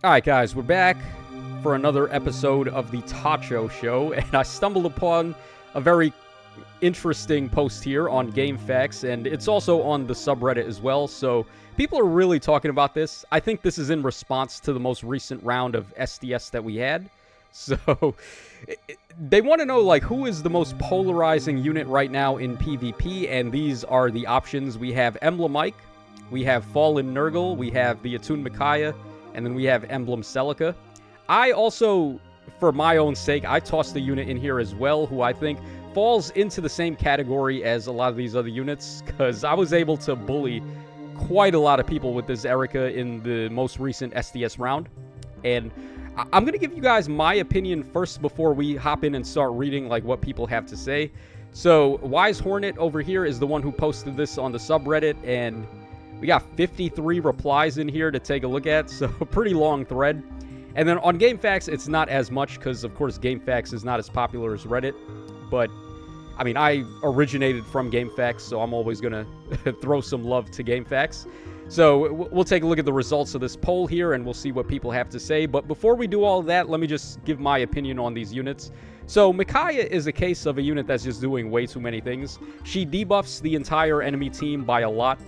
Alright guys, we're back for another episode of the Tacho Show, and I stumbled upon a very interesting post here on GameFAQs, and it's also on the subreddit as well, so people are really talking about this. I think this is in response to the most recent round of SDS that we had. So, they want to know, like, who is the most polarizing unit right now in PvP, and these are the options. We have Emblem, we have Fallen Nurgle, we have the Attuned Micaiah, and then we have Emblem Celica. I also, for my own sake, I tossed a unit in here as well, who I think falls into the same category as a lot of these other units, because I was able to bully quite a lot of people with this Erica in the most recent SDS round. And I'm going to give you guys my opinion first before we hop in and start reading like what people have to say. So, Wise Hornet over here is the one who posted this on the subreddit, and we got 53 replies in here to take a look at, so a pretty long thread. And then on GameFAQs, it's not as much, because of course GameFAQs is not as popular as Reddit. But, I mean, I originated from GameFAQs, so I'm always going to throw some love to GameFAQs. So, we'll take a look at the results of this poll here, and we'll see what people have to say. But before we do all that, let me just give my opinion on these units. So, Micaiah is a case of a unit that's just doing way too many things. She debuffs the entire enemy team by a lot.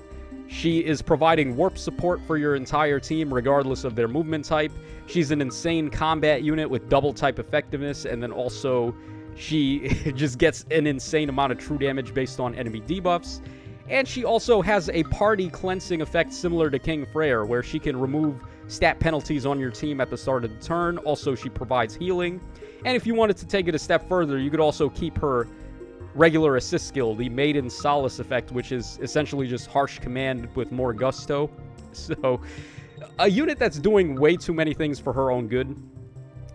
She is providing warp support for your entire team regardless of their movement type. She's an insane combat unit with double type effectiveness, and then also she just gets an insane amount of true damage based on enemy debuffs. And she also has a party cleansing effect similar to King Freyr, where she can remove stat penalties on your team at the start of the turn. Also, she provides healing. And if you wanted to take it a step further, you could also keep her regular assist skill, the Maiden Solace effect, which is essentially just harsh command with more gusto. So, a unit that's doing way too many things for her own good.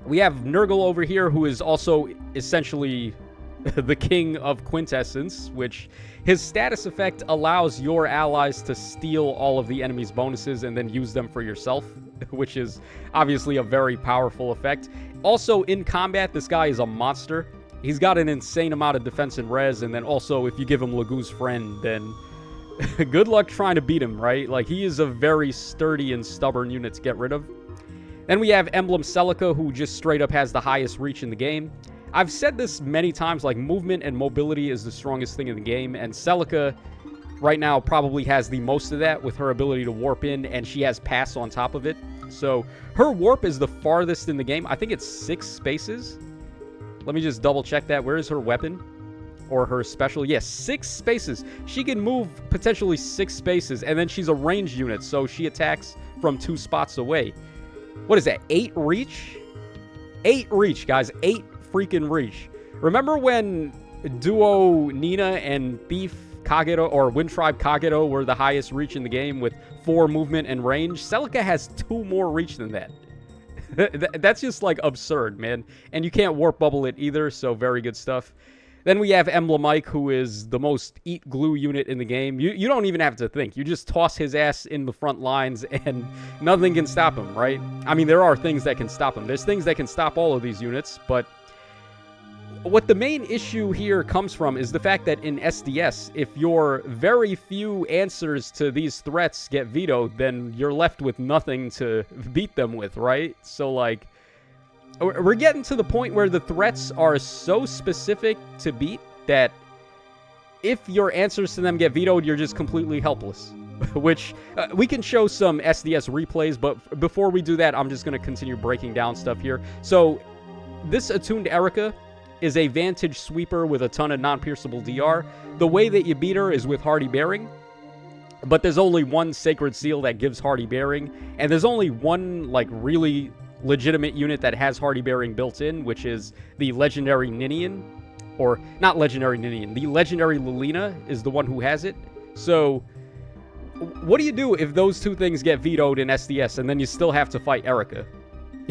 We have Nurgle over here, who is also essentially the king of Quintessence, which his status effect allows your allies to steal all of the enemy's bonuses and then use them for yourself, which is obviously a very powerful effect. Also, in combat, this guy is a monster. He's got an insane amount of defense and res, and then also, if you give him Lagoo's Friend, then good luck trying to beat him, right? Like, he is a very sturdy and stubborn unit to get rid of. Then we have Emblem Celica, who just straight up has the highest reach in the game. I've said this many times, like, movement and mobility is the strongest thing in the game, and Celica right now probably has the most of that with her ability to warp in, and she has pass on top of it. So, her warp is the farthest in the game. I think it's 6 spaces. Let me just double check that. Where is her weapon? Or her special? Yes, 6 spaces. She can move potentially 6 spaces, and then she's a ranged unit, so she attacks from 2 spots away. What is that, 8 reach? 8 reach, guys. 8 freaking reach. Remember when Duo Nina and Thief Kageto, or Wind Tribe Kageto, were the highest reach in the game with 4 movement and range? Celica has 2 more reach than that. That's just, like, absurd, man. And you can't warp bubble it either, so very good stuff. Then we have Emblem Mike, who is the most eat glue unit in the game. You don't even have to think. You just toss his ass in the front lines, and nothing can stop him, right? I mean, there are things that can stop him. There's things that can stop all of these units, but what the main issue here comes from is the fact that in SDS, if your very few answers to these threats get vetoed, then you're left with nothing to beat them with, right? So, like, we're getting to the point where the threats are so specific to beat that if your answers to them get vetoed, you're just completely helpless. Which, we can show some SDS replays, but before we do that, I'm just going to continue breaking down stuff here. So, this Attuned Erica is a Vantage Sweeper with a ton of non-pierceable DR. The way that you beat her is with Hardy Bearing, but there's only one Sacred Seal that gives Hardy Bearing, and there's only one, like, really legitimate unit that has Hardy Bearing built in, which is the Legendary Ninian, or, not Legendary Ninian, the Legendary Lilina is the one who has it. So, what do you do if those 2 things get vetoed in SDS, and then you still have to fight Erica?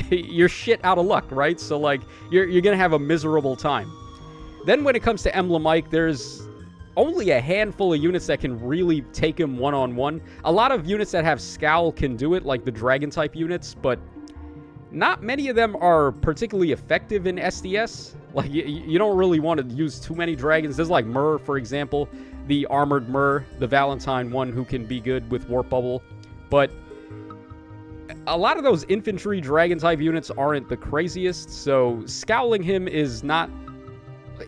You're shit out of luck, right? So, like, you're gonna have a miserable time. Then when it comes to Emblem Mike, there's only a handful of units that can really take him one-on-one. A lot of units that have Scowl can do it, like the Dragon-type units, but not many of them are particularly effective in SDS. Like, you don't really want to use too many dragons. There's, like, Myrrh, for example, the Armored Myrrh, the Valentine one, who can be good with Warp Bubble. But a lot of those infantry dragon-type units aren't the craziest, so scowling him is not...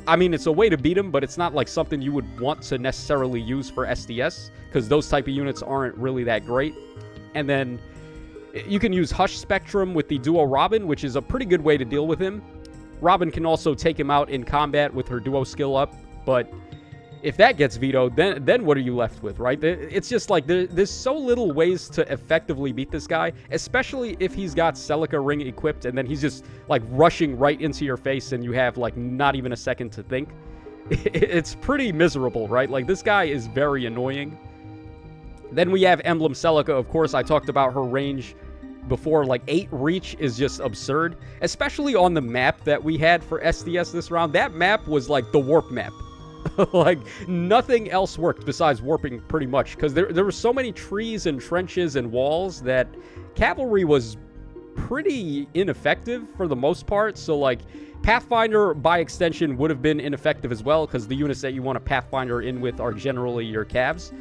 I mean, it's a way to beat him, but it's not like something you would want to necessarily use for SDS, because those type of units aren't really that great. And then you can use Hush Spectrum with the Duo Robin, which is a pretty good way to deal with him. Robin can also take him out in combat with her Duo skill up, but if that gets vetoed, then what are you left with, right? It's just like there's so little ways to effectively beat this guy, especially if he's got Celica Ring equipped and then he's just like rushing right into your face and you have like not even a second to think. It's pretty miserable, right? Like, this guy is very annoying. Then we have Emblem Celica. Of course, I talked about her range before. Like, 8 reach is just absurd, especially on the map that we had for SDS this round. That map was like the warp map. Like, nothing else worked besides warping, pretty much, because there were so many trees and trenches and walls that cavalry was pretty ineffective for the most part. So, like, Pathfinder, by extension, would have been ineffective as well, because the units that you want a Pathfinder in with are generally your Cavs.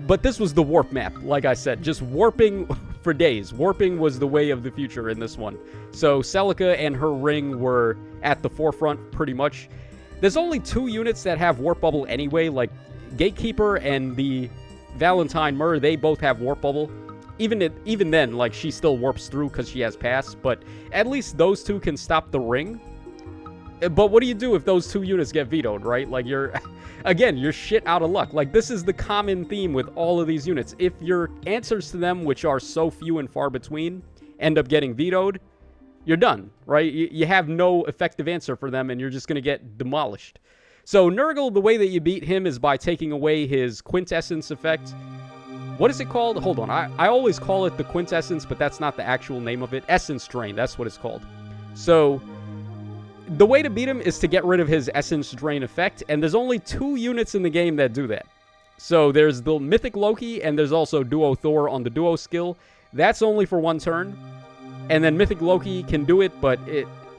But this was the warp map, like I said, just warping for days. Warping was the way of the future in this one. So Celica and her ring were at the forefront, pretty much. There's only 2 units that have Warp Bubble anyway, like Gatekeeper and the Valentine Myrrh, they both have Warp Bubble. Even then, like, she still warps through because she has Pass, but at least those 2 can stop the ring. But what do you do if those 2 units get vetoed, right? Like, again, you're shit out of luck. Like, this is the common theme with all of these units. If your answers to them, which are so few and far between, end up getting vetoed, you're done, right? You have no effective answer for them, and you're just going to get demolished. So Nurgle, the way that you beat him is by taking away his Quintessence effect. What is it called? Hold on. I always call it the Quintessence, but that's not the actual name of it. Essence Drain, that's what it's called. So the way to beat him is to get rid of his Essence Drain effect, and there's only 2 units in the game that do that. So there's the Mythic Loki, and there's also Duo Thor on the Duo skill. That's only for 1 turn. And then Mythic Loki can do it, but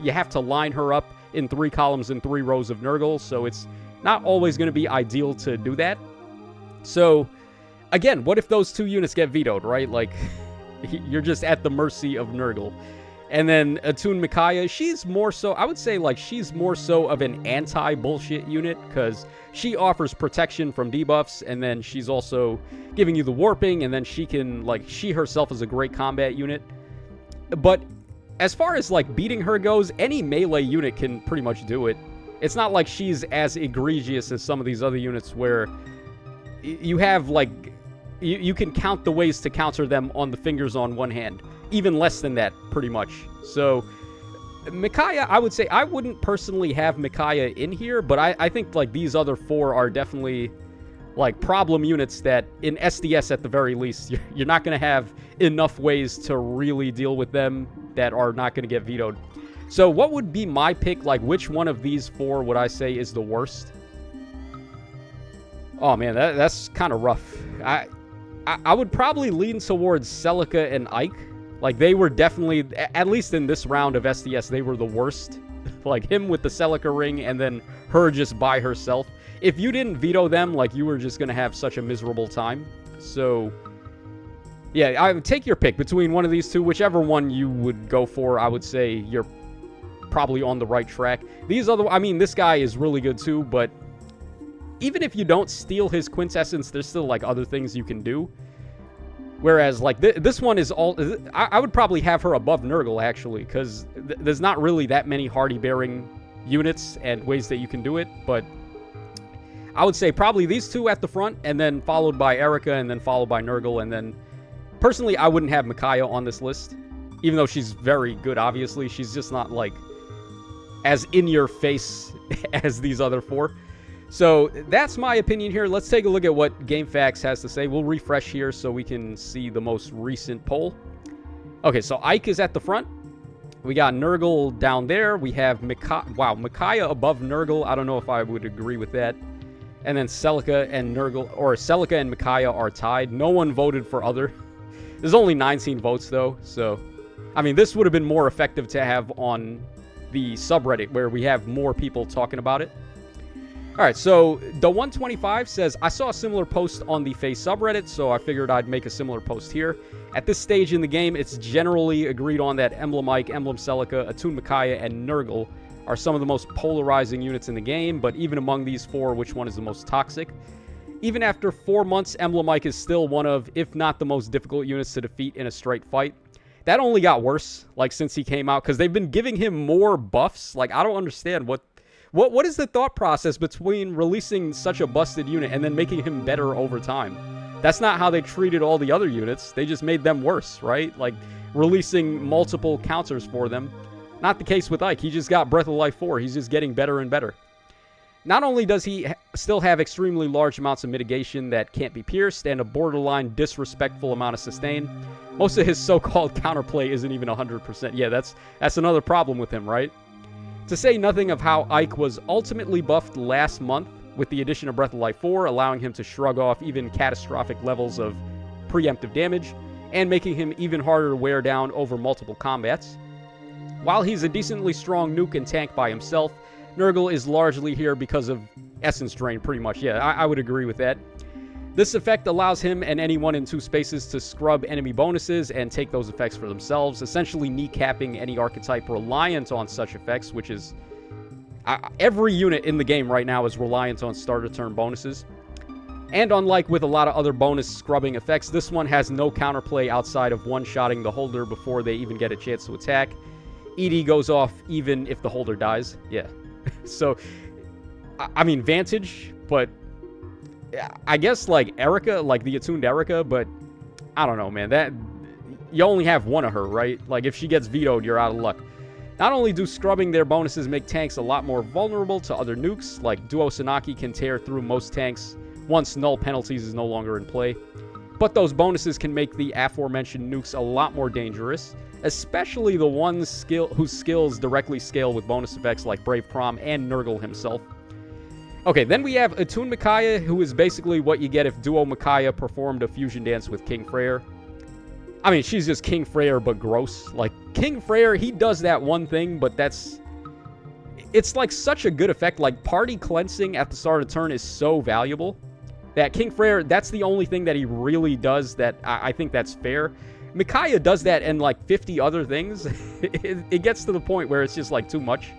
you have to line her up in 3 columns and 3 rows of Nurgle, so it's not always going to be ideal to do that. So, again, what if those 2 units get vetoed, right? Like, you're just at the mercy of Nurgle. And then Attune Micaiah, she's more so, I would say, like, she's more so of an anti-bullshit unit, because she offers protection from debuffs, and then she's also giving you the warping, and then she can, like, she herself is a great combat unit. But as far as, like, beating her goes, any melee unit can pretty much do it. It's not like she's as egregious as some of these other units where you have, like, you can count the ways to counter them on the fingers on one hand. Even less than that, pretty much. So, Micaiah, I would say, I wouldn't personally have Micaiah in here, but I think, like, these other 4 are definitely, like, problem units that, in SDS at the very least, you're not going to have enough ways to really deal with them that are not going to get vetoed. So what would be my pick? Like, which one of these 4 would I say is the worst? Oh, man, that's kind of rough. I would probably lean towards Celica and Ike. Like, they were definitely, at least in this round of SDS, they were the worst. Like, him with the Celica ring and then her just by herself. If you didn't veto them, like, you were just going to have such a miserable time. So, yeah, I would take your pick between one of these 2. Whichever one you would go for, I would say you're probably on the right track. These other, I mean, this guy is really good too, but even if you don't steal his Quintessence, there's still, like, other things you can do. Whereas, like, this one is all... I would probably have her above Nurgle, actually, because there's not really that many hardy-bearing units and ways that you can do it, but I would say probably these 2 at the front, and then followed by Erica, and then followed by Nurgle, and then... Personally, I wouldn't have Micaiah on this list, even though she's very good, obviously. She's just not, like, as in-your-face as these other 4. So that's my opinion here. Let's take a look at what GameFAQs has to say. We'll refresh here so we can see the most recent poll. Okay, so Ike is at the front. We got Nurgle down there. We have Micaiah above Nurgle. I don't know if I would agree with that. And then Celica and Nurgle, or Celica and Micaiah are tied. No one voted for other. There's only 19 votes, though. So, I mean, this would have been more effective to have on the subreddit, where we have more people talking about it. All right, so the 125 says, I saw a similar post on the FEH subreddit, so I figured I'd make a similar post here. At this stage in the game, it's generally agreed on that Emblem Ike, Emblem Celica, Attune Micaiah, and Nurgle are some of the most polarizing units in the game, but even among these four, which one is the most toxic? Even after 4 months, Emblem Ike is still one of, if not the most difficult units to defeat in a straight fight. That only got worse, like, since he came out, because they've been giving him more buffs. Like, I don't understand what is the thought process between releasing such a busted unit and then making him better over time? That's not how they treated all the other units. They just made them worse, right? Like, releasing multiple counters for them. Not the case with Ike. He just got Breath of Life 4. He's just getting better and better. Not only does he still have extremely large amounts of mitigation that can't be pierced and a borderline disrespectful amount of sustain, most of his so-called counterplay isn't even 100%. Yeah, that's another problem with him, right? To say nothing of how Ike was ultimately buffed last month with the addition of Breath of Life 4, allowing him to shrug off even catastrophic levels of preemptive damage, and making him even harder to wear down over multiple combats. While he's a decently strong nuke and tank by himself, Nurgle is largely here because of Essence Drain, pretty much. Yeah, I would agree with that. This effect allows him and anyone in 2 spaces to scrub enemy bonuses and take those effects for themselves, essentially kneecapping any archetype reliant on such effects, which is... every unit in the game right now is reliant on starter turn bonuses. And unlike with a lot of other bonus scrubbing effects, this one has no counterplay outside of one-shotting the holder before they even get a chance to attack. ED goes off even if the holder dies. Yeah. So, I mean, Vantage, but... I guess, like, Erica, like the attuned Erica, but I don't know, man. That you only have one of her, right? Like, if she gets vetoed, you're out of luck. Not only do scrubbing their bonuses make tanks a lot more vulnerable to other nukes, like Duo Sanaki can tear through most tanks once null penalties is no longer in play, but those bonuses can make the aforementioned nukes a lot more dangerous, especially the ones whose skills directly scale with bonus effects like Brave Prom and Nurgle himself. Okay, then we have Attune Micaiah, who is basically what you get if Duo Micaiah performed a fusion dance with King Freyr. I mean, she's just King Freyr, but gross. Like, King Freyr, he does that one thing, but it's like such a good effect. Like, party cleansing at the start of turn is so valuable that King Freyr, that's the only thing that he really does that I think that's fair. Micaiah does that and, like, 50 other things. It gets to the point where it's just, like, too much.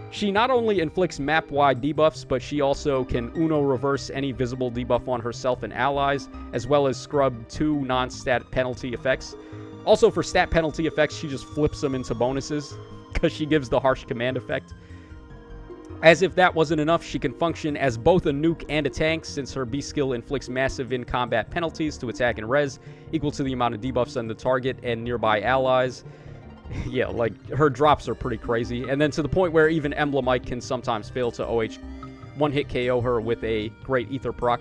She not only inflicts map-wide debuffs, but she also can Uno reverse any visible debuff on herself and allies, as well as scrub 2 non-stat penalty effects. Also, for stat penalty effects, she just flips them into bonuses, because she gives the harsh command effect. As if that wasn't enough, she can function as both a nuke and a tank, since her B skill inflicts massive in-combat penalties to attack and res, equal to the amount of debuffs on the target and nearby allies. Yeah, like, her drops are pretty crazy. And then to the point where even Emblem Ike can sometimes fail to OH one-hit KO her with a great Ether proc.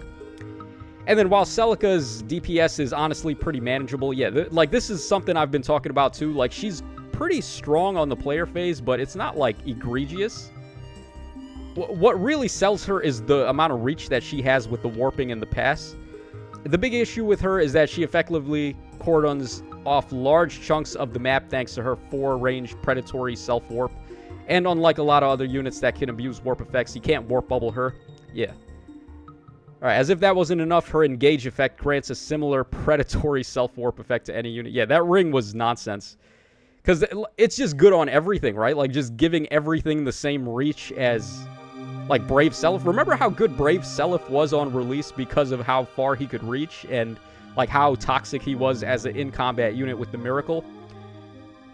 And then while Celica's DPS is honestly pretty manageable, yeah, like, this is something I've been talking about too. Like, she's pretty strong on the player phase, but it's not, like, egregious. What really sells her is the amount of reach that she has with the warping and the pass. The big issue with her is that she effectively cordons off large chunks of the map thanks to her 4-range predatory self-warp. And unlike a lot of other units that can abuse warp effects, you can't warp bubble her. Yeah. Alright, as if that wasn't enough, her engage effect grants a similar predatory self-warp effect to any unit. Yeah, that ring was nonsense. Because it's just good on everything, right? Like, just giving everything the same reach as, like, Brave Seliph. Remember how good Brave Seliph was on release because of how far he could reach and... like, how toxic he was as an in-combat unit with the Miracle.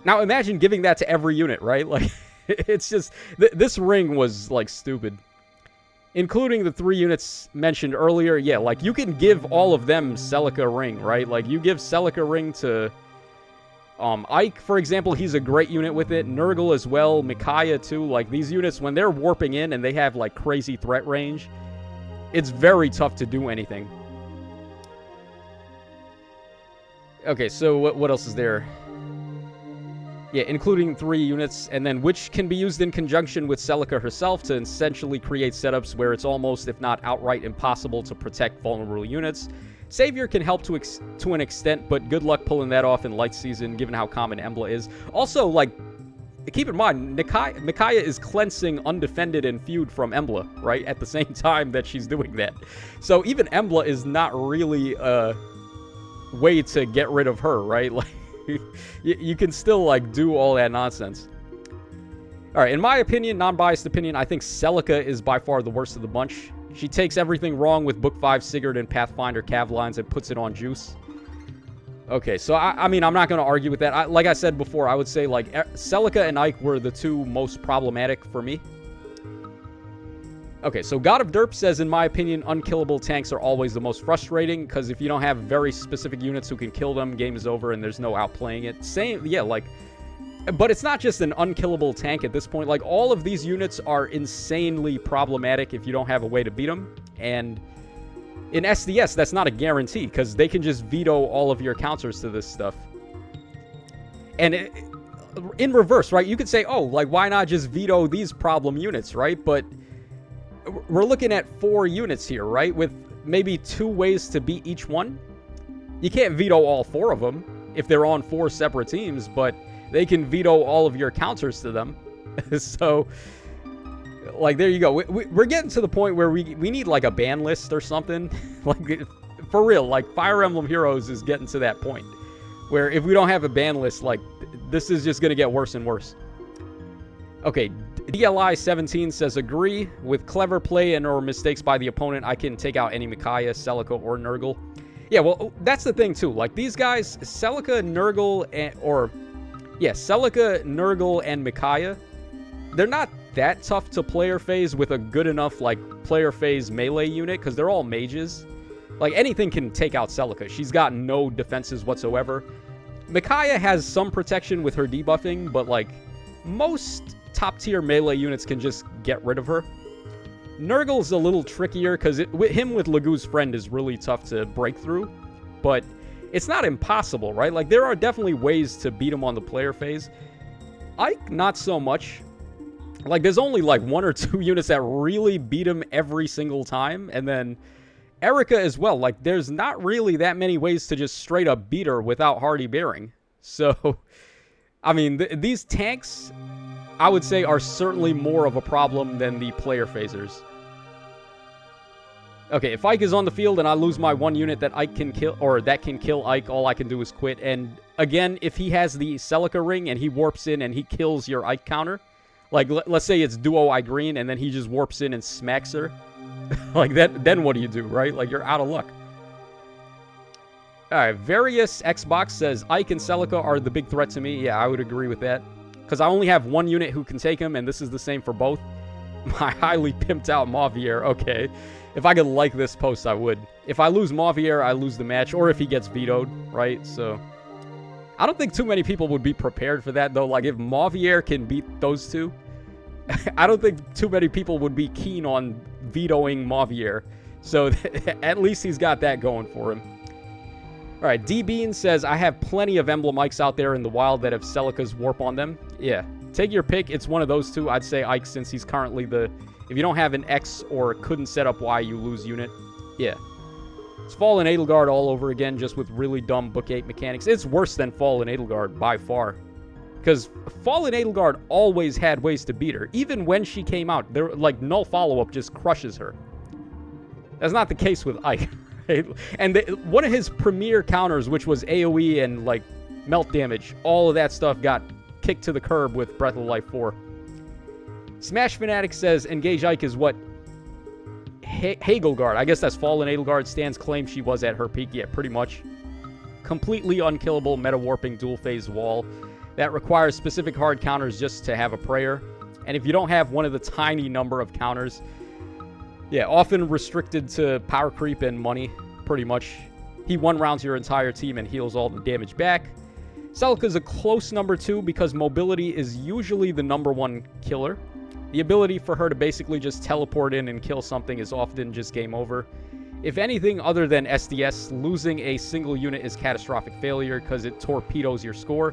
Now, imagine giving that to every unit, right? Like, it's just... this ring was, like, stupid. Including the 3 units mentioned earlier. Yeah, like, you can give all of them Celica ring, right? Like, you give Celica ring to... Ike, for example, he's a great unit with it. Nurgle as well. Micaiah, too. Like, these units, when they're warping in and they have, like, crazy threat range, it's very tough to do anything. Okay, so what else is there? Yeah, including 3 units, and then which can be used in conjunction with Celica herself to essentially create setups where it's almost, if not outright, impossible to protect vulnerable units. Savior can help to an extent, but good luck pulling that off in Light Season, given how common Embla is. Also, like, keep in mind, Micaiah is cleansing Undefended and Feud from Emblem, right? At the same time that she's doing that. So even Emblem is not really a way to get rid of her, right? Like, you can still, like, do all that nonsense. Alright, in my opinion, non-biased opinion, I think Celica is by far the worst of the bunch. She takes everything wrong with Book 5 Sigurd and Pathfinder Cav lines and puts it on Juice. Okay, so I mean, I'm not going to argue with that. Like I said before, I would say, like, Celica and Ike were the two most problematic for me. Okay, so God of Derp says, in my opinion, unkillable tanks are always the most frustrating, because if you don't have very specific units who can kill them, game is over and there's no outplaying it. Same, yeah, like, but it's not just an unkillable tank at this point. Like, all of these units are insanely problematic if you don't have a way to beat them, and in SDS, that's not a guarantee, because they can just veto all of your counters to this stuff. And in reverse, right, you could say, oh, like, why not just veto these problem units, right? But we're looking at 4 units here, right? With maybe 2 ways to beat each one. You can't veto all 4 of them if they're on 4 separate teams, but they can veto all of your counters to them. So, like, there you go. We're getting to the point where we need, like, a ban list or something. Like, for real, like, Fire Emblem Heroes is getting to that point where if we don't have a ban list, like, this is just going to get worse and worse. Okay, DLI17 says, agree. With clever play and or mistakes by the opponent, I can take out any Micaiah, Celica, or Nurgle. Yeah, well, that's the thing, too. Like, these guys, Celica, Nurgle, Celica, Nurgle, and Micaiah, they're not that tough to player phase with a good enough, like, player phase melee unit, because they're all mages. Like, anything can take out Celica. She's got no defenses whatsoever. Micaiah has some protection with her debuffing, but, like, most top-tier melee units can just get rid of her. Nurgle's a little trickier, because him with Lagu's friend is really tough to break through, but it's not impossible, right? Like, there are definitely ways to beat him on the player phase. Ike, not so much. Like, there's only, like, 1 or 2 units that really beat him every single time, and then Erica as well. Like, there's not really that many ways to just straight up beat her without Hardy Bearing. So, I mean, these tanks, I would say, are certainly more of a problem than the player phasers. Okay, if Ike is on the field and I lose my 1 unit that Ike can kill, or that can kill Ike, all I can do is quit. And again, if he has the Celica ring and he warps in and he kills your Ike counter, like, let's say it's duo Ike green and then he just warps in and smacks her, like, that, then what do you do, right? Like, you're out of luck. Alright, Various Xbox says, Ike and Celica are the big threat to me. Yeah, I would agree with that. Because I only have 1 unit who can take him, and this is the same for both. My highly pimped out Mauvier, okay. If I could like this post, I would. If I lose Mauvier, I lose the match, or if he gets vetoed, right? So, I don't think too many people would be prepared for that, though. Like, if Mauvier can beat those two, I don't think too many people would be keen on vetoing Mauvier. So, at least he's got that going for him. Alright, D-Bean says, I have plenty of Emblem Ikes out there in the wild that have Celica's warp on them. Yeah, take your pick. It's one of those two. I'd say Ike, since he's currently the... If you don't have an X or couldn't set up Y, you lose unit. Yeah. It's Fallen Edelgard all over again, just with really dumb Book 8 mechanics. It's worse than Fallen Edelgard, by far. Because Fallen Edelgard always had ways to beat her. Even when she came out, there, like, null follow-up just crushes her. That's not the case with Ike. Right? And one of his premier counters, which was AoE and, like, melt damage, all of that stuff got kicked to the curb with Breath of Life 4. Smash Fanatic says, Engage Ike is what Hagelgard, I guess that's Fallen Edelgard, stands claim she was at her peak. Yeah, pretty much. Completely unkillable meta-warping dual-phase wall that requires specific hard counters just to have a prayer. And if you don't have one of the tiny number of counters, yeah, often restricted to power creep and money, pretty much. He one-rounds your entire team and heals all the damage back. Celica's a close number 2 because mobility is usually the number 1 killer. The ability for her to basically just teleport in and kill something is often just game over. If anything other than SDS, losing a single unit is catastrophic failure because it torpedoes your score.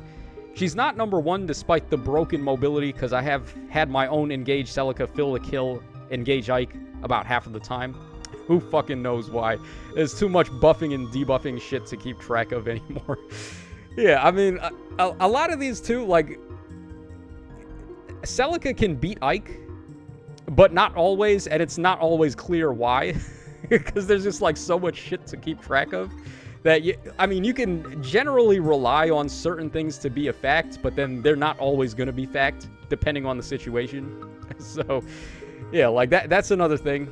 She's not number 1 despite the broken mobility, because I have had my own Engage Celica fill the kill Engage Ike about half of the time. Who fucking knows why? There's too much buffing and debuffing shit to keep track of anymore. Yeah, I mean, a lot of these too, like, Celica can beat Ike, but not always, and it's not always clear why. Because there's just, like, so much shit to keep track of. That, I mean, you can generally rely on certain things to be a fact, but then they're not always going to be fact, depending on the situation. So, yeah, like, that's another thing.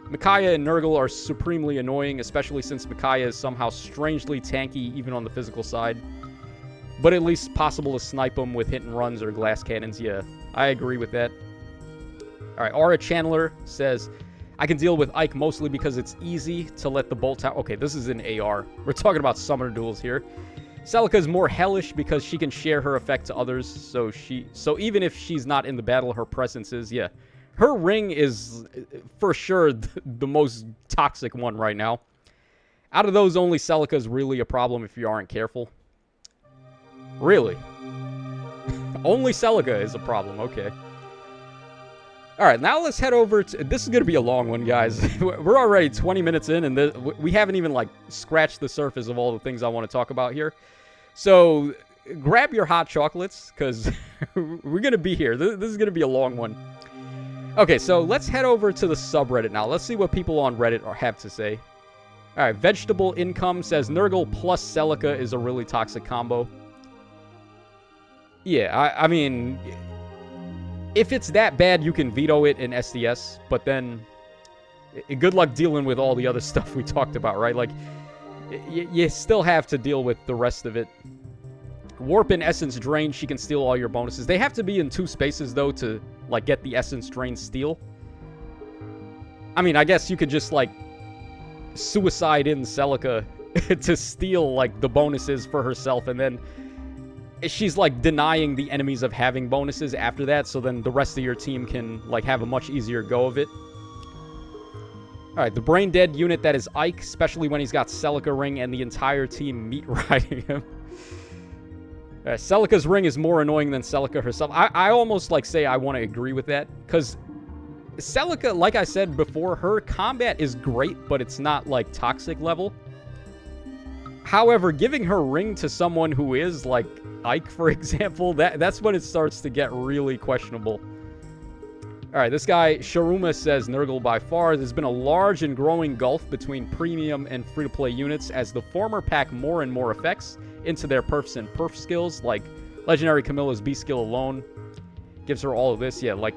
Micaiah and Nurgle are supremely annoying, especially since Micaiah is somehow strangely tanky, even on the physical side. But at least possible to snipe them with hit and runs or glass cannons. Yeah, I agree with that. Alright, Aura Chandler says, I can deal with Ike mostly because it's easy to let the bolt out. Okay, this is an AR. We're talking about summoner duels here. Celica is more hellish because she can share her effect to others, so even if she's not in the battle, her presence is, yeah. Her ring is, for sure, the most toxic one right now. Out of those, only Celica is really a problem if you aren't careful. Really? Only Celica is a problem, okay. Alright, now let's head over to... This is going to be a long one, guys. We're already 20 minutes in, and we haven't even, like, scratched the surface of all the things I want to talk about here. So, grab your hot chocolates, because we're going to be here. This is going to be a long one. Okay, so let's head over to the subreddit now. Let's see what people on Reddit have to say. Alright, Vegetable Income says, Nurgle plus Celica is a really toxic combo. Yeah, I mean... If it's that bad, you can veto it in SDS, but then good luck dealing with all the other stuff we talked about, right? Like, you still have to deal with the rest of it. Warp and Essence Drain, she can steal all your bonuses. They have to be in 2 spaces, though, to, like, get the Essence Drain steal. I mean, I guess you could just, like, suicide in Celica to steal, like, the bonuses for herself, and then... she's, like, denying the enemies of having bonuses after that, so then the rest of your team can, like, have a much easier go of it. Alright, the brain dead unit that is Ike, especially when he's got Celica ring and the entire team meat riding him. Celica's ring is more annoying than Celica herself. I almost, like, say I want to agree with that, because Celica, like I said before, her combat is great, but it's not, like, toxic level. However, giving her ring to someone who is, like, Ike, for example, that's when it starts to get really questionable. Alright, this guy, Sharuma, says, Nurgle by far. There's been a large and growing gulf between premium and free-to-play units as the former pack more and more effects into their perfs and perf skills, like Legendary Camilla's B skill alone gives her all of this. Yeah, like,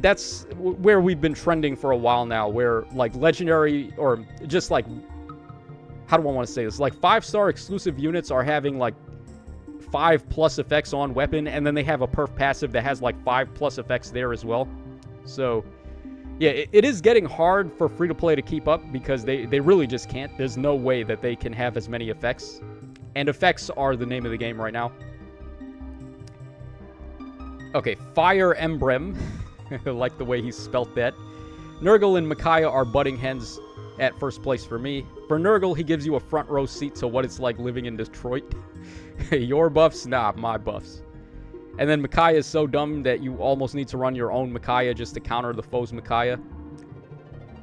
that's where we've been trending for a while now, where, like, Legendary, or just, like, how do I want to say this? Like, 5-star exclusive units are having, like, 5+ effects on weapon, and then they have a perf passive that has, like, 5+ effects there as well. So, yeah, it is getting hard for free-to-play to keep up, because they really just can't. There's no way that they can have as many effects. And effects are the name of the game right now. Okay, Fire Emblem. I like the way he spelt that. Nurgle and Micaiah are butting heads at first place for me. For Nurgle, he gives you a front row seat to what it's like living in Detroit. Your buffs? Nah, my buffs. And then Micaiah is so dumb that you almost need to run your own Micaiah just to counter the foe's Micaiah.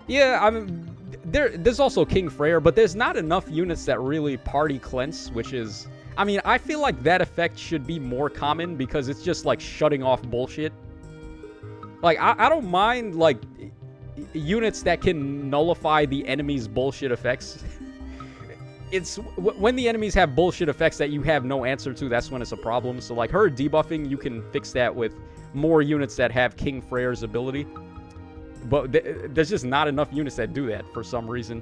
Yeah, I mean, there's also King Freyr, but there's not enough units that really party cleanse, which is... I mean, I feel like that effect should be more common because it's just, like, shutting off bullshit. Like, I don't mind, like, units that can nullify the enemy's bullshit effects. It's when the enemies have bullshit effects that you have no answer to, that's when it's a problem. So, like, her debuffing, you can fix that with more units that have King Freyr's ability. But there's just not enough units that do that for some reason.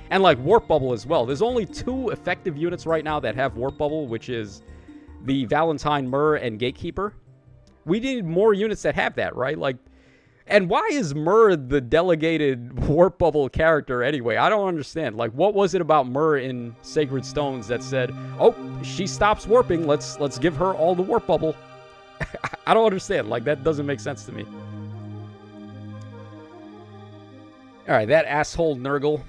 And, like, Warp Bubble as well. There's only 2 effective units right now that have Warp Bubble, which is the Valentine Myrrh and Gatekeeper. We need more units that have that, right? Like, and why is Myrrh the delegated Warp Bubble character anyway? I don't understand. Like, what was it about Myrrh in Sacred Stones that said, oh, she stops warping, let's give her all the Warp Bubble? I don't understand. Like, that doesn't make sense to me. Alright, that asshole Nurgle.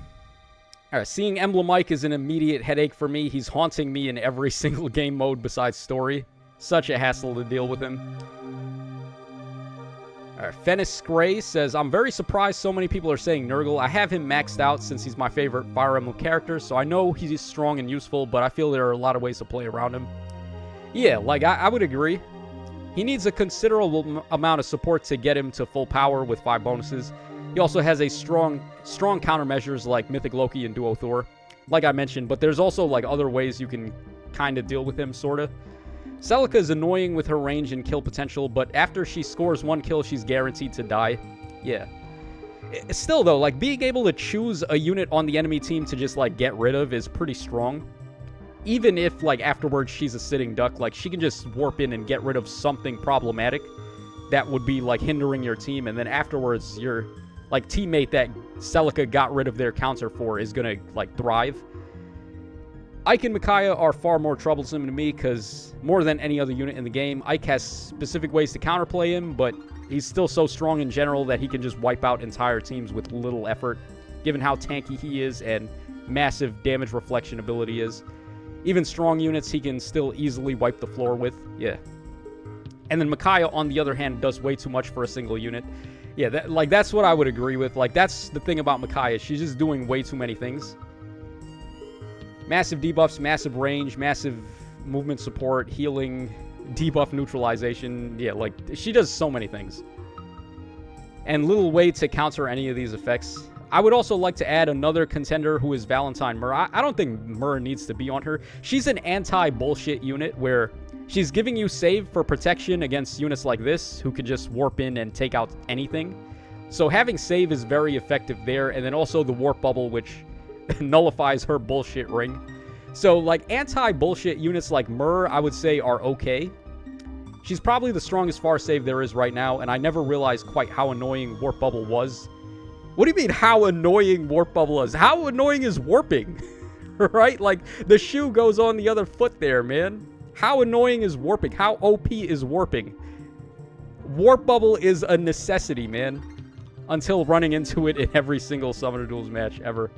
Alright, seeing Emblem Mike is an immediate headache for me. He's haunting me in every single game mode besides story. Such a hassle to deal with him. Alright, Fennis Gray says, I'm very surprised so many people are saying Nurgle. I have him maxed out since he's my favorite Fire Emblem character, so I know he's strong and useful, but I feel there are a lot of ways to play around him. Yeah, like, I would agree. He needs a considerable amount of support to get him to full power with 5 bonuses. He also has a strong countermeasures like Mythic Loki and Duo Thor, like I mentioned, but there's also like other ways you can kind of deal with him, sorta. Celica is annoying with her range and kill potential, but after she scores 1 kill, she's guaranteed to die. Yeah. Still, though, like, being able to choose a unit on the enemy team to just, like, get rid of is pretty strong. Even if, like, afterwards she's a sitting duck, like, she can just warp in and get rid of something problematic that would be, like, hindering your team, and then afterwards your, like, teammate that Celica got rid of their counter for is gonna, like, thrive. Ike and Micaiah are far more troublesome to me because more than any other unit in the game, Ike has specific ways to counterplay him, but he's still so strong in general that he can just wipe out entire teams with little effort, given how tanky he is and massive damage reflection ability is. Even strong units he can still easily wipe the floor with. Yeah. And then Micaiah, on the other hand, does way too much for a single unit. Yeah, that's what I would agree with. Like, that's the thing about Micaiah. She's just doing way too many things. Massive debuffs, massive range, massive movement support, healing, debuff neutralization. Yeah, like, she does so many things. And little way to counter any of these effects. I would also like to add another contender who is Valentine Mur. I don't think Mur needs to be on her. She's an anti-bullshit unit where she's giving you save for protection against units like this who can just warp in and take out anything. So having save is very effective there. And then also the warp bubble, which nullifies her bullshit ring. So, like, anti-bullshit units like Mur, I would say, are okay. She's probably the strongest far save there is right now, and I never realized quite how annoying Warp Bubble was. What do you mean, how annoying Warp Bubble is? How annoying is warping? Right? Like, the shoe goes on the other foot there, man. How annoying is warping? How OP is warping? Warp Bubble is a necessity, man. Until running into it in every single Summoner Duels match ever.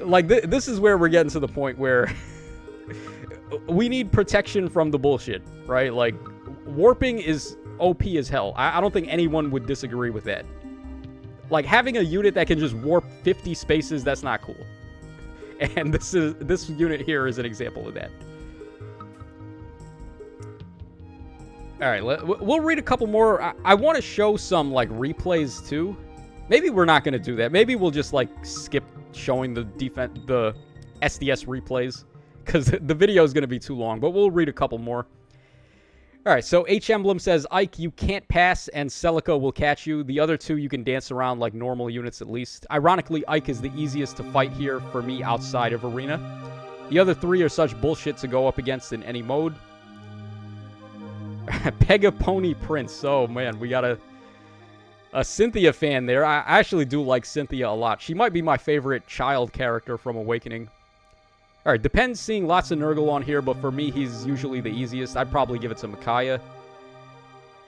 This is where we're getting to the point where we need protection from the bullshit, right? Like, warping is OP as hell. I don't think anyone would disagree with that. Like, having a unit that can just warp 50 spaces, that's not cool. And this unit here is an example of that. All right, we'll read a couple more. I want to show some, like, replays, too. Maybe we're not going to do that. Maybe we'll just, like, skip showing the SDS replays, because the video is going to be too long, but we'll read a couple more. All right, so H. Emblem says, Ike, you can't pass, and Celica will catch you. The other two, you can dance around like normal units at least. Ironically, Ike is the easiest to fight here for me outside of Arena. The other 3 are such bullshit to go up against in any mode. Pegapony Prince. Oh, man, we got a Cynthia fan there. I actually do like Cynthia a lot. She might be my favorite child character from Awakening. Alright, depends seeing lots of Nurgle on here, but for me, he's usually the easiest. I'd probably give it to Micaiah.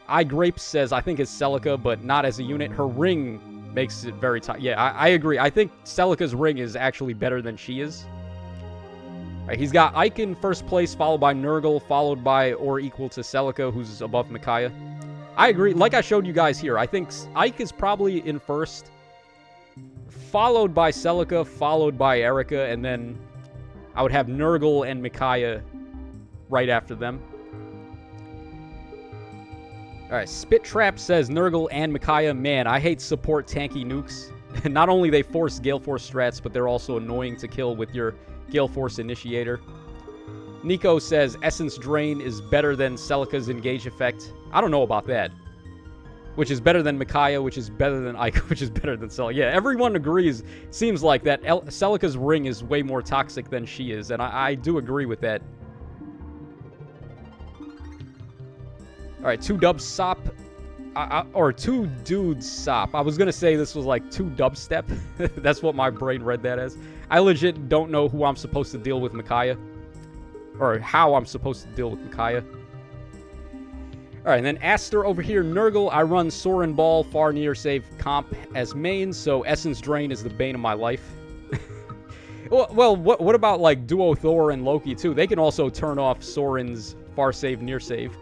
iGrape says, I think it's Celica, but not as a unit. Her ring makes it very tight. Yeah, I agree. I think Celica's ring is actually better than she is. Alright, he's got Ike in first place, followed by Nurgle, followed by or equal to Celica, who's above Micaiah. I agree. Like I showed you guys here, I think Ike is probably in first, followed by Celica, followed by Erica, and then I would have Nurgle and Micaiah right after them. Alright, Spit Trap says Nurgle and Micaiah. Man, I hate support tanky nukes. Not only they force Gale Force strats, but they're also annoying to kill with your Gale Force initiator. Nico says Essence Drain is better than Celica's Engage effect. I don't know about that. Which is better than Micaiah, which is better than Ike, which is better than Celica. Yeah, everyone agrees. Seems like that Celica's ring is way more toxic than she is, and I do agree with that. Alright, 2 dubs sop. Or 2 dudes sop. I was gonna say this was like 2 dubstep. That's what my brain read that as. I legit don't know who I'm supposed to deal with Micaiah. Or how I'm supposed to deal with Micaiah. Alright, and then Aster over here, Nurgle. I run Sorin Ball, far near save comp as main, so Essence Drain is the bane of my life. Well, what about like Duo Thor and Loki too? They can also turn off Sorin's far save, near save.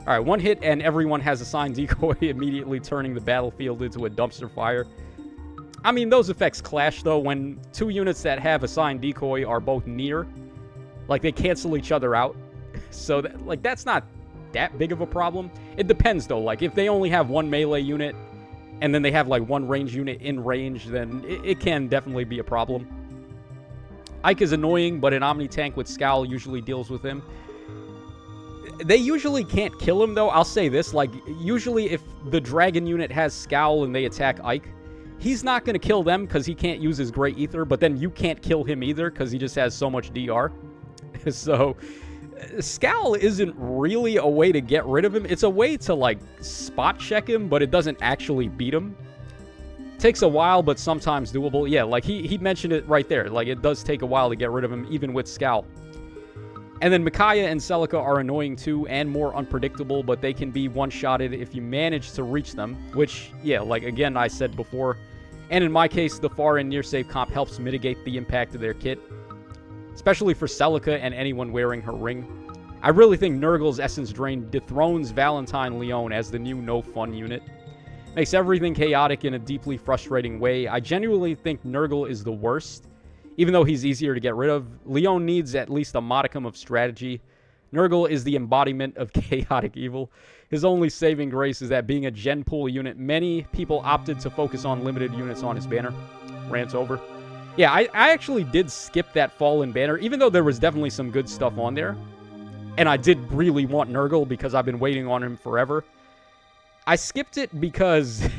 Alright, 1 hit and everyone has assigned decoy, immediately turning the battlefield into a dumpster fire. I mean, those effects clash though when 2 units that have assigned decoy are both near. Like, they cancel each other out. So, that's not that big of a problem. It depends, though. Like, if they only have one melee unit, and then they have, like, one range unit in range, then it can definitely be a problem. Ike is annoying, but an Omni-Tank with Scowl usually deals with him. They usually can't kill him, though. I'll say this. Like, usually if the Dragon unit has Scowl and they attack Ike, he's not going to kill them because he can't use his Great Ether, but then you can't kill him either because he just has so much DR. So, Scowl isn't really a way to get rid of him. It's a way to, like, spot check him, but it doesn't actually beat him. Takes a while, but sometimes doable. Yeah, like, he mentioned it right there. Like, it does take a while to get rid of him, even with Scowl. And then Micaiah and Celica are annoying too, and more unpredictable, but they can be one-shotted if you manage to reach them, which, yeah, like, again, I said before. And in my case, the far and near save comp helps mitigate the impact of their kit, especially for Celica and anyone wearing her ring. I really think Nurgle's Essence Drain dethrones Valentine Leon as the new no-fun unit. Makes everything chaotic in a deeply frustrating way. I genuinely think Nurgle is the worst. Even though he's easier to get rid of, Leon needs at least a modicum of strategy. Nurgle is the embodiment of chaotic evil. His only saving grace is that being a gen pool unit, many people opted to focus on limited units on his banner. Rant's over. Yeah, I actually did skip that Fallen banner, even though there was definitely some good stuff on there. And I did really want Nurgle because I've been waiting on him forever. I skipped it because...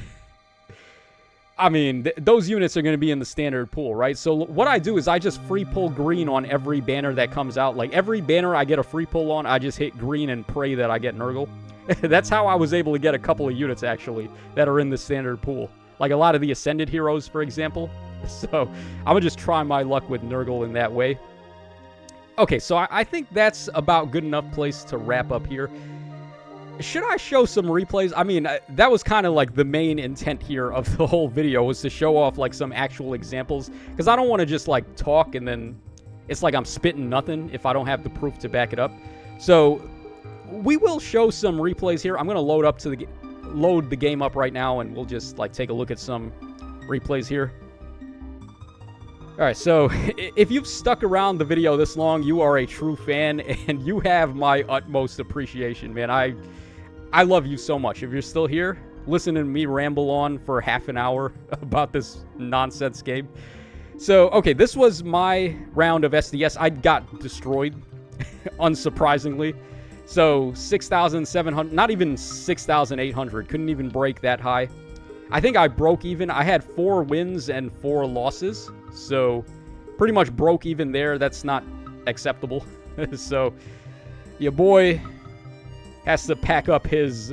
I mean, those units are going to be in the standard pool, right? So what I do is I just free pull green on every banner that comes out. Like, every banner I get a free pull on, I just hit green and pray that I get Nurgle. That's how I was able to get a couple of units, actually, that are in the standard pool. Like, a lot of the Ascended heroes, for example. So, I'm going to just try my luck with Nurgle in that way. Okay, so I think that's about good enough place to wrap up here. Should I show some replays? I mean, that was kind of like the main intent here of the whole video, was to show off like some actual examples. Because I don't want to just like talk and then it's like I'm spitting nothing if I don't have the proof to back it up. So we will show some replays here. I'm going to load the game up right now and we'll just like take a look at some replays here. Alright, so if you've stuck around the video this long, you are a true fan, and you have my utmost appreciation, man. I love you so much. If you're still here, listening to me ramble on for half an hour about this nonsense game. So, okay, this was my round of SDS. I got destroyed, unsurprisingly. So, 6,700, not even 6,800. Couldn't even break that high. I think I broke even. I had 4 wins and 4 losses. So, pretty much broke even there. That's not acceptable. So, your boy has to pack up his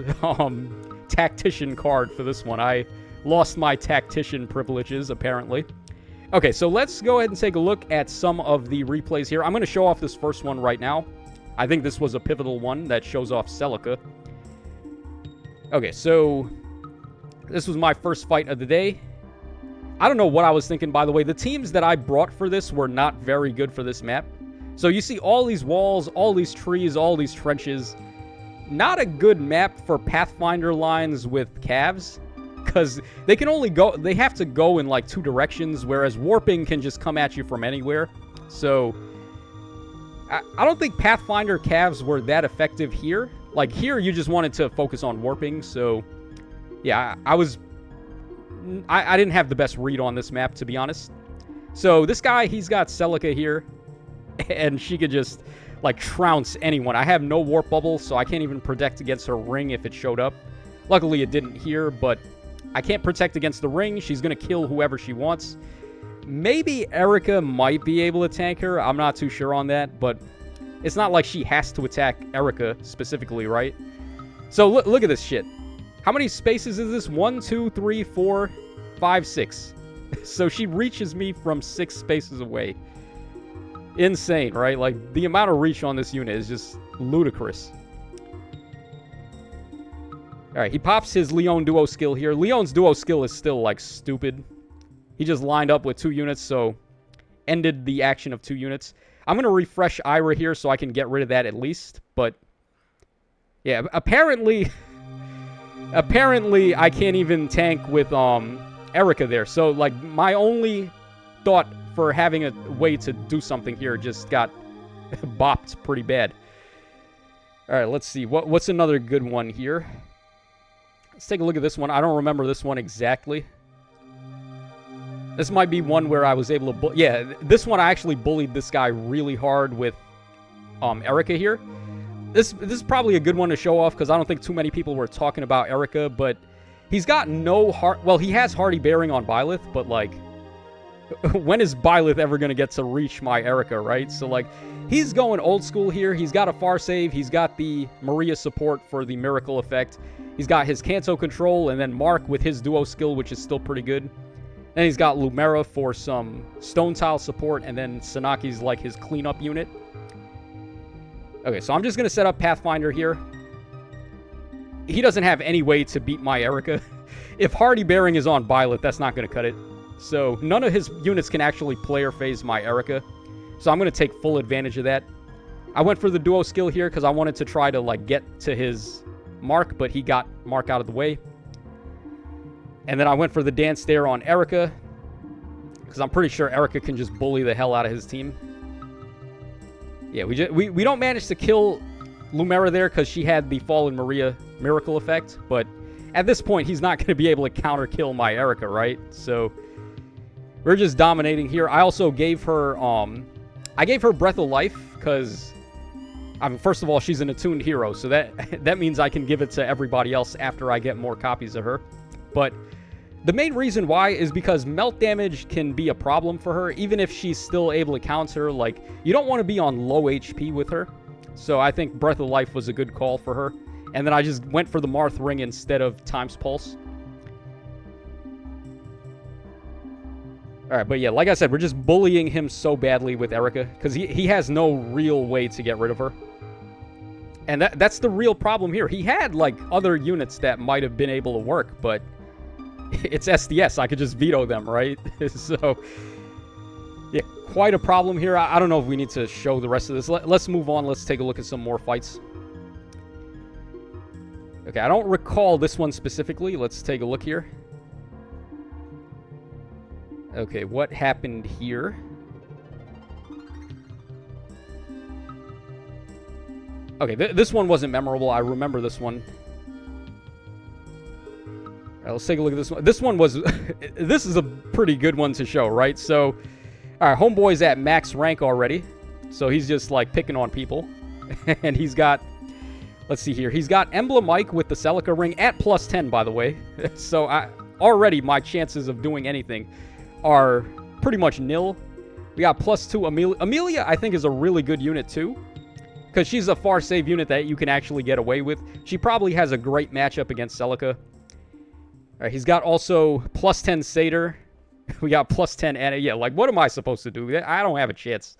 tactician card for this one. I lost my tactician privileges, apparently. Okay, so let's go ahead and take a look at some of the replays here. I'm going to show off this first one right now. I think this was a pivotal one that shows off Celica. Okay, so this was my first fight of the day. I don't know what I was thinking, by the way. The teams that I brought for this were not very good for this map. So you see all these walls, all these trees, all these trenches. Not a good map for Pathfinder lines with calves, because they can only go, they have to go in like 2 directions, whereas warping can just come at you from anywhere. So I don't think Pathfinder calves were that effective here. Like here, you just wanted to focus on warping. So yeah, I didn't have the best read on this map, to be honest. So this guy, he's got Celica here, and she could just like trounce anyone. I have no warp bubble, so I can't even protect against her ring if it showed up. Luckily, it didn't here, but I can't protect against the ring. She's going to kill whoever she wants. Maybe Erica might be able to tank her. I'm not too sure on that, but it's not like she has to attack Erica specifically, right? So look at this shit. How many spaces is this? 1, 2, 3, 4, 5, 6. So she reaches me from 6 spaces away. Insane, right? Like, the amount of reach on this unit is just ludicrous. Alright, he pops his Leon duo skill here. Leon's duo skill is still, like, stupid. He just lined up with 2 units, so ended the action of 2 units. I'm going to refresh Ira here so I can get rid of that at least, but yeah, apparently I can't even tank with Erica there. So, like, my only thought for having a way to do something here just got bopped pretty bad. All right, let's see. What's another good one here? Let's take a look at this one. I don't remember this one exactly. This might be one where I was able to... Yeah, this one I actually bullied this guy really hard with Erica here. This is probably a good one to show off because I don't think too many people were talking about Erica, but he's got no heart... Well, he has Hardy Bearing on Byleth, but, like, when is Byleth ever going to get to reach my Erica, right? So, like, he's going old school here. He's got a Far Save. He's got the Maria support for the Miracle effect. He's got his Kanto control, and then Mark with his Duo skill, which is still pretty good. Then he's got Lumera for some Stone Tile support, and then Sanaki's like his cleanup unit. Okay, so I'm just going to set up Pathfinder here. He doesn't have any way to beat my Erica. If Hardy Bearing is on Byleth, that's not going to cut it. So none of his units can actually player phase my Erica. So I'm going to take full advantage of that. I went for the Duo skill here because I wanted to try to like get to his Mark, but he got Mark out of the way. And then I went for the Dance there on Erica, because I'm pretty sure Erica can just bully the hell out of his team. Yeah, we don't manage to kill Lumera there because she had the Fallen Maria Miracle effect, but at this point, he's not going to be able to counter-kill my Erica, right? So we're just dominating here. I also gave her, I gave her Breath of Life because, I mean, first of all, she's an attuned hero, so that means I can give it to everybody else after I get more copies of her. But the main reason why is because melt damage can be a problem for her, even if she's still able to counter. Like, you don't want to be on low HP with her. So I think Breath of Life was a good call for her. And then I just went for the Marth Ring instead of Time's Pulse. Alright, but yeah, like I said, we're just bullying him so badly with Erica, because he has no real way to get rid of her. And that's the real problem here. He had, like, other units that might have been able to work, but it's SDS. I could just veto them, right? So, yeah, quite a problem here. I don't know if we need to show the rest of this. Let's move on. Let's take a look at some more fights. Okay, I don't recall this one specifically. Let's take a look here. Okay, what happened here? Okay, this one wasn't memorable. I remember this one. All right, let's take a look at this one. This one was... this is a pretty good one to show, right? So, all right, Homeboy's at max rank already. So he's just, like, picking on people. And he's got... Let's see here. He's got Emblem Mike with the Celica ring at plus 10, by the way. So already my chances of doing anything are pretty much nil. We got plus 2 Amelia. Amelia, I think, is a really good unit, too. Because she's a far save unit that you can actually get away with. She probably has a great matchup against Celica. All right, he's got also plus 10 Satyr. We got plus 10 Anna. Yeah, like, what am I supposed to do? I don't have a chance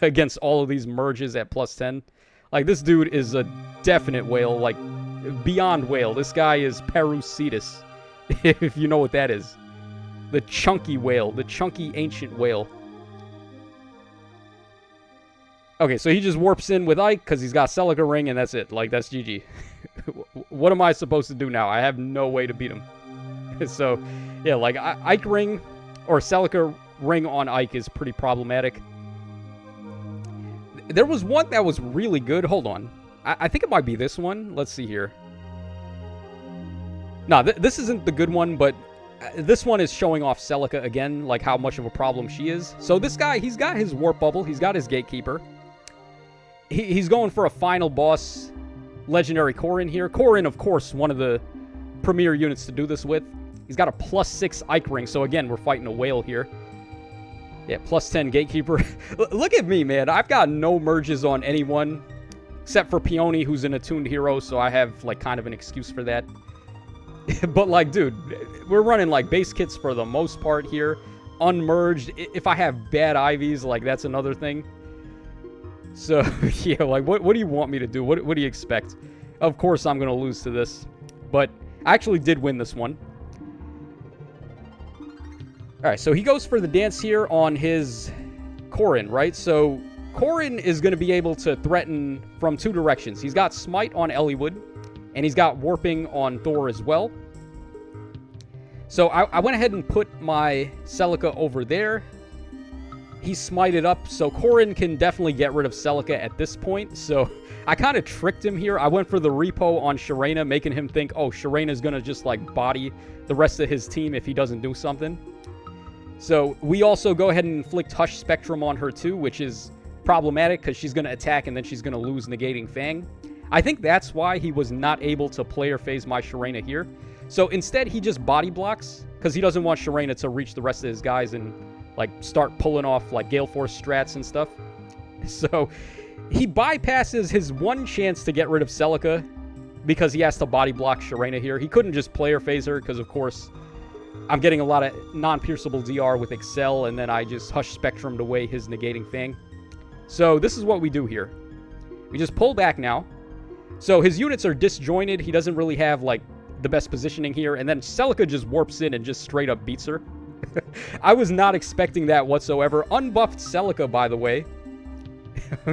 against all of these merges at plus 10. Like, this dude is a definite whale. Like, beyond whale. This guy is Perucetus, if you know what that is. The chunky whale. The chunky ancient whale. Okay, so he just warps in with Ike because he's got Celica ring, and that's it. Like, that's GG. What am I supposed to do now? I have no way to beat him. So, yeah, like, Ike ring or Celica ring on Ike is pretty problematic. There was one that was really good. Hold on. I think it might be this one. Let's see here. No, this isn't the good one, but this one is showing off Celica again, like how much of a problem she is. So this guy, he's got his Warp Bubble. He's got his Gatekeeper. He's going for a final boss legendary Corrin here. Corrin, of course, one of the premier units to do this with. He's got a plus 6 Ike ring, so again, we're fighting a whale here. Yeah, plus 10 Gatekeeper. Look at me, man. I've got no merges on anyone, except for Peony, who's an attuned hero, so I have, like, kind of an excuse for that. But, like, dude, we're running, like, base kits for the most part here. Unmerged. If I have bad Ivies, like, that's another thing. So, yeah, like, what do you want me to do? What do you expect? Of course I'm going to lose to this. But I actually did win this one. Alright, so he goes for the dance here on his Corrin, right? So Corrin is going to be able to threaten from 2 directions. He's got Smite on Eliwood, and he's got Warping on Thor as well. So I went ahead and put my Celica over there. He's smited up, so Corrin can definitely get rid of Celica at this point. So I kind of tricked him here. I went for the repo on Sharena, making him think, oh, Sharena's going to just, like, body the rest of his team if he doesn't do something. So we also go ahead and inflict Hush Spectrum on her, too, which is problematic because she's going to attack and then she's going to lose Negating Fang. I think that's why he was not able to player phase my Sharena here. So instead, he just body blocks because he doesn't want Sharena to reach the rest of his guys and, like, start pulling off, like, Gale Force strats and stuff. So he bypasses his one chance to get rid of Celica because he has to body block Sharena here. He couldn't just player phase her because, of course, I'm getting a lot of non-pierceable DR with Excel, and then I just Hush Spectrumed away his Negating Fang. So this is what we do here. We just pull back now. So his units are disjointed. He doesn't really have, like, the best positioning here. And then Celica just warps in and just straight up beats her. I was not expecting that whatsoever. Unbuffed Celica, by the way,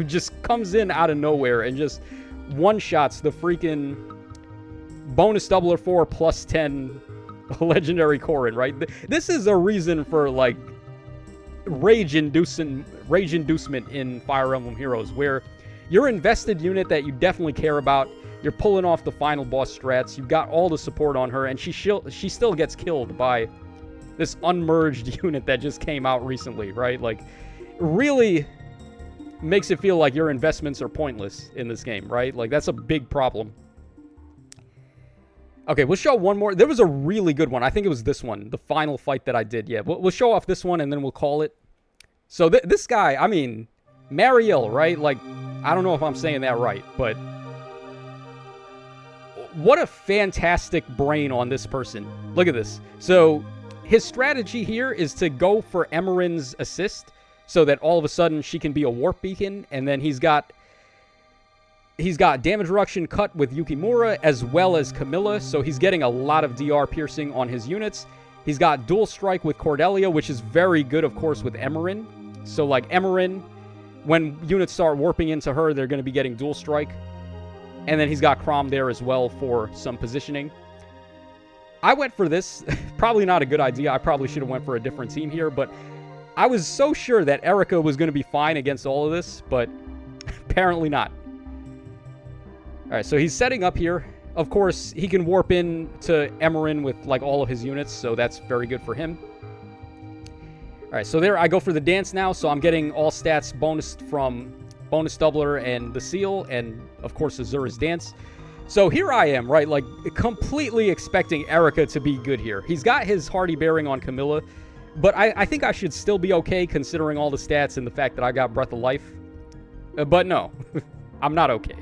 just comes in out of nowhere and just one-shots the freaking bonus doubler 4 plus 10 legendary Corrin, right? This is a reason for, like, rage inducement in Fire Emblem Heroes, where your invested unit that you definitely care about, you're pulling off the final boss strats, you've got all the support on her, and she still gets killed by this unmerged unit that just came out recently, right? Like, really makes it feel like your investments are pointless in this game, right? Like, that's a big problem. Okay, we'll show one more. There was a really good one. I think it was this one, the final fight that I did. Yeah, we'll show off this one, and then we'll call it. So this guy, I mean, Mariel, right? Like, I don't know if I'm saying that right, but what a fantastic brain on this person. Look at this. So his strategy here is to go for Emerin's assist so that all of a sudden she can be a warp beacon, and then he's got damage reduction cut with Yukimura as well as Camilla, so he's getting a lot of DR piercing on his units. He's got dual strike with Cordelia, which is very good, of course, with Emerin. So, like, Emerin, when units start warping into her, they're going to be getting dual strike. And then he's got Crom there as well for some positioning. I went for this. Probably not a good idea. I probably should have went for a different team here, but I was so sure that Erica was going to be fine against all of this, but apparently not. All right, so he's setting up here. Of course, he can warp in to Emerin with, like, all of his units, so that's very good for him. All right, so there I go for the dance now, so I'm getting all stats bonused from Bonus Doubler and the Seal, and, of course, Azura's Dance. So here I am, right, like, completely expecting Erica to be good here. He's got his Hardy Bearing on Camilla, but I think I should still be okay considering all the stats and the fact that I got Breath of Life. But no, I'm not okay.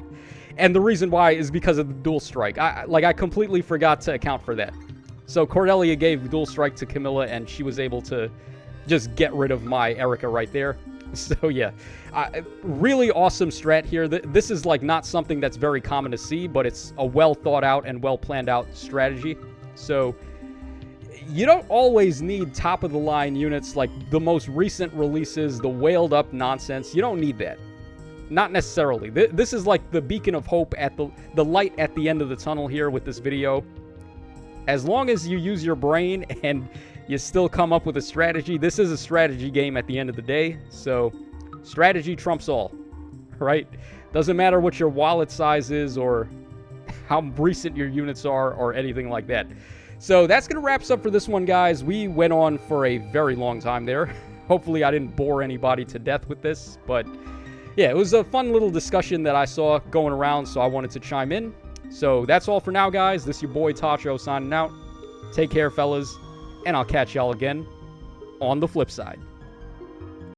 And the reason why is because of the dual strike. I completely forgot to account for that. So Cordelia gave dual strike to Camilla, and she was able to just get rid of my Erica right there. So yeah, really awesome strat here. This is, like, not something that's very common to see, but it's a well thought out and well planned out strategy. So you don't always need top of the line units like the most recent releases, the wailed up nonsense. You don't need that. Not necessarily. This is like the beacon of hope at the light at the end of the tunnel here with this video. As long as you use your brain and you still come up with a strategy, this is a strategy game at the end of the day. So strategy trumps all, right? Doesn't matter what your wallet size is or how recent your units are or anything like that. So that's going to wrap us up for this one, guys. We went on for a very long time there. Hopefully I didn't bore anybody to death with this, but yeah, it was a fun little discussion that I saw going around, so I wanted to chime in. So that's all for now, guys. This is your boy Tacho signing out. Take care, fellas, and I'll catch y'all again on the flip side.